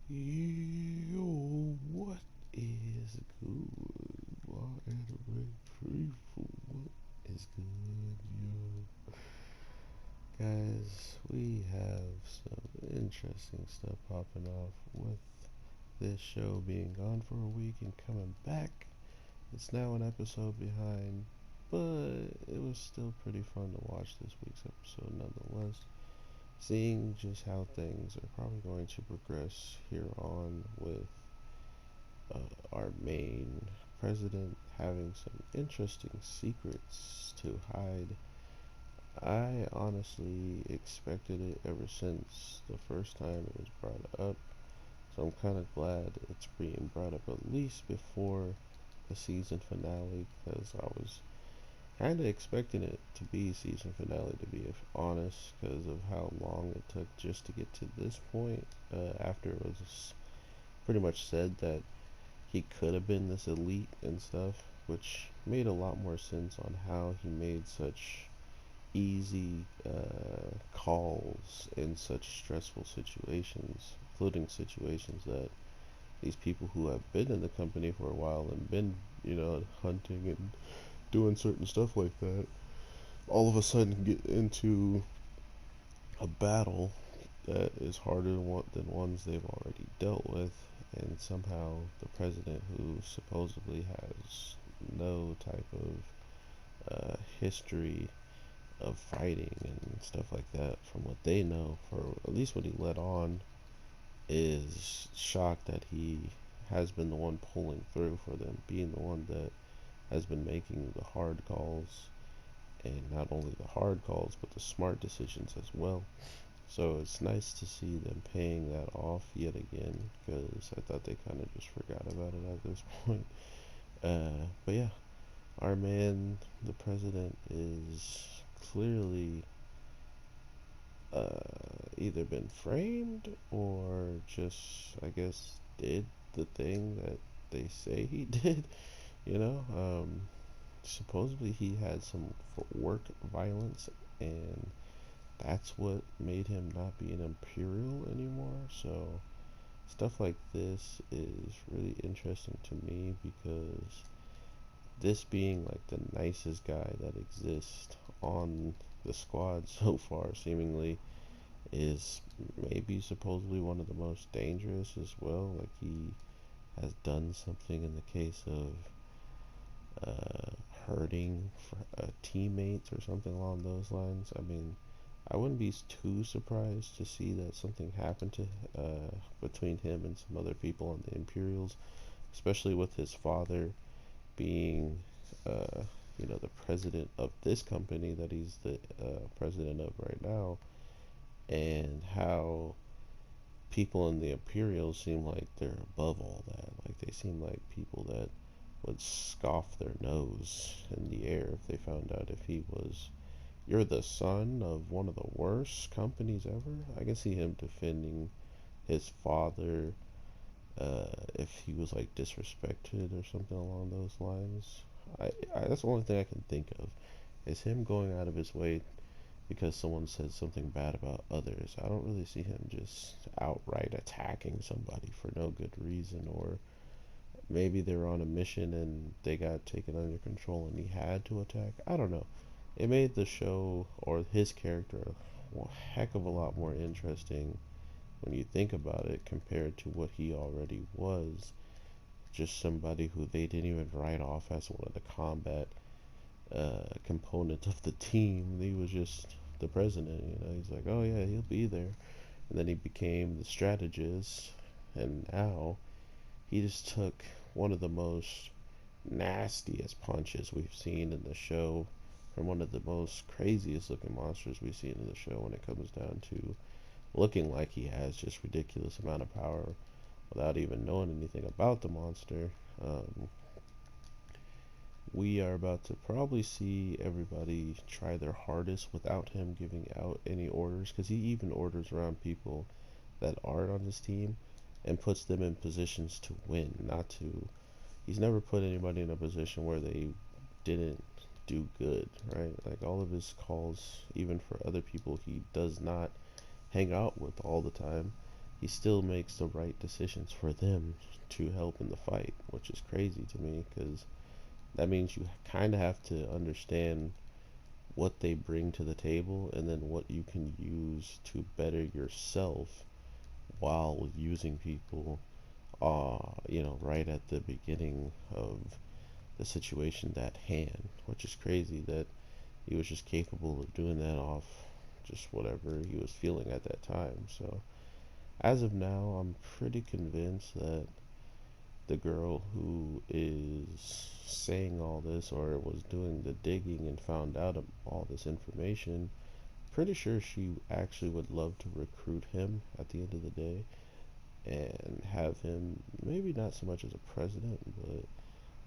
Yo, what is good? My anime free for what is good, yo? Guys, we have some interesting stuff popping off with this show being gone for a week and coming back. It's now an episode behind, but it was still pretty fun to watch this week's episode nonetheless. Seeing just how things are probably going to progress here on with our main president having some interesting secrets to hide. I honestly expected it ever since the first time it was brought up, so I'm kind of glad it's being brought up at least before the season finale because I was kind of expecting it to be season finale to be honest because of how long it took just to get to this point after it was pretty much said that he could have been this elite and stuff, which made a lot more sense on how he made such easy calls in such stressful situations, including situations that these people who have been in the company for a while and been, hunting and doing certain stuff like that, all of a sudden get into a battle that is harder than ones they've already dealt with, and somehow the president, who supposedly has no type of history of fighting and stuff like that, from what they know, for at least what he let on, is shocked that he has been the one pulling through for them, being the one that has been making the hard calls, and not only the hard calls, but the smart decisions as well. So it's nice to see them paying that off yet again, because I thought they kind of just forgot about it at this point. But yeah, our man, the president, is clearly either been framed or just, I guess, did the thing that they say he did. You know, supposedly he had some work violence, and that's what made him not be an imperial anymore. So stuff like this is really interesting to me because this being like the nicest guy that exists on the squad so far, seemingly, is maybe supposedly one of the most dangerous as well. Like he has done something in the case of hurting teammates or something along those lines. I mean, I wouldn't be too surprised to see that something happened to between him and some other people on the Imperials, especially with his father being, uh, the president of this company that he's the president of right now, and how people in the Imperials seem like they're above all that. Like they seem like people that would scoff their nose in the air if they found out if he was, you're the son of one of the worst companies ever. I can see him defending his father if he was like disrespected or something along those lines. That's the only thing I can think of is him going out of his way because someone said something bad about others. I don't really see him just outright attacking somebody for no good reason, or maybe they were on a mission and they got taken under control and he had to attack. I don't know. It made the show or his character a heck of a lot more interesting when you think about it compared to what he already was. Just somebody who they didn't even write off as one of the combat component of the team. He was just the president. He's like, oh yeah, he'll be there, and then he became the strategist, and now he just took one of the most nastiest punches we've seen in the show from one of the most craziest looking monsters we've seen in the show when it comes down to looking like he has just ridiculous amount of power without even knowing anything about the monster. Um, we are about to probably see everybody try their hardest without him giving out any orders, because he even orders around people that aren't on his team and puts them in positions to win, not to. He's never put anybody in a position where they didn't do good, right? Like all of his calls, even for other people he does not hang out with all the time, he still makes the right decisions for them to help in the fight, which is crazy to me because that means you kind of have to understand what they bring to the table and then what you can use to better yourself while using people, right at the beginning of the situation at hand, which is crazy that he was just capable of doing that off just whatever he was feeling at that time. So, as of now, I'm pretty convinced that the girl who is saying all this or was doing the digging and found out all this information, pretty sure she actually would love to recruit him at the end of the day and have him maybe not so much as a president, but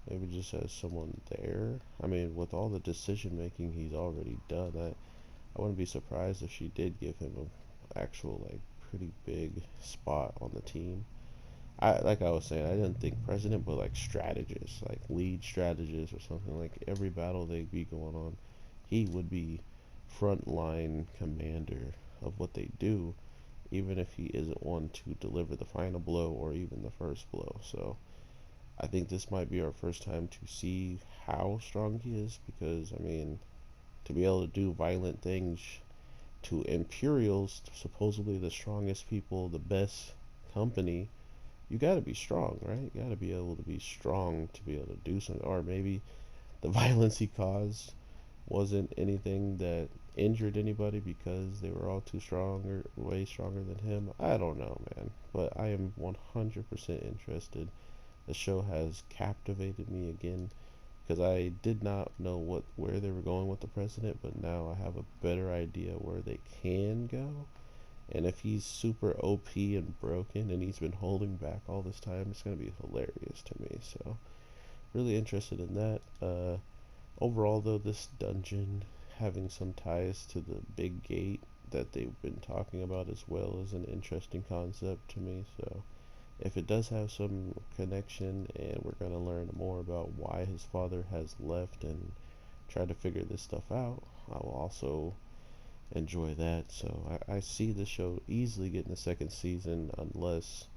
maybe just as someone there. I mean, with all the decision making he's already done, I wouldn't be surprised if she did give him a actual like pretty big spot on the team. Like I was saying, I didn't think president, but like strategist, like lead strategist or something. Like every battle they be going on, he would be frontline commander of what they do, even if he isn't one to deliver the final blow or even the first blow. So I think this might be our first time to see how strong he is, because I mean, to be able to do violent things to Imperials, supposedly the strongest people, the best company, you got to be strong, right? You got to be able to be strong to be able to do something. Or maybe the violence he caused wasn't anything that injured anybody because they were all too strong or way stronger than him. I don't know, man. But I am 100% interested. The show has captivated me again because I did not know where they were going with the president, but now I have a better idea where they can go. And if he's super OP and broken and he's been holding back all this time, it's going to be hilarious to me. So, really interested in that. Overall, though, this dungeon having some ties to the big gate that they've been talking about as well is an interesting concept to me. So, if it does have some connection and we're going to learn more about why his father has left and try to figure this stuff out, I will also enjoy that. So I see the show easily getting a second season unless,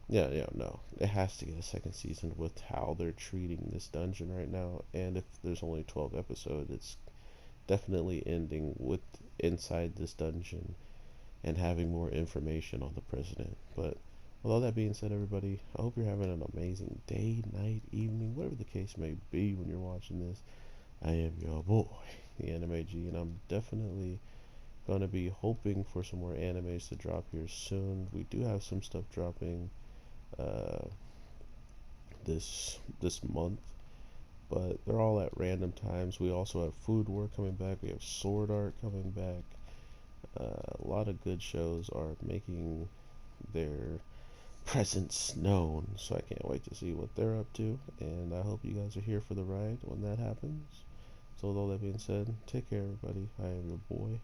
yeah, no, it has to get a second season with how they're treating this dungeon right now. And if there's only 12 episodes, it's definitely ending with inside this dungeon and having more information on the president. But with all that being said, everybody, I hope you're having an amazing day, night, evening, whatever the case may be when you're watching this. I am your boy, the Anime G, and I'm definitely gonna be hoping for some more animes to drop here soon. We do have some stuff dropping uh, this month, but they're all at random times. We also have Food War coming back. We have Sword Art coming back. A lot of good shows are making their presence known, so I can't wait to see what they're up to. And I hope you guys are here for the ride when that happens. So with all that being said, take care, everybody. I am your boy,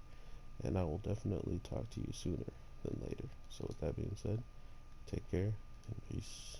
and I will definitely talk to you sooner than later. So with that being said, take care and peace.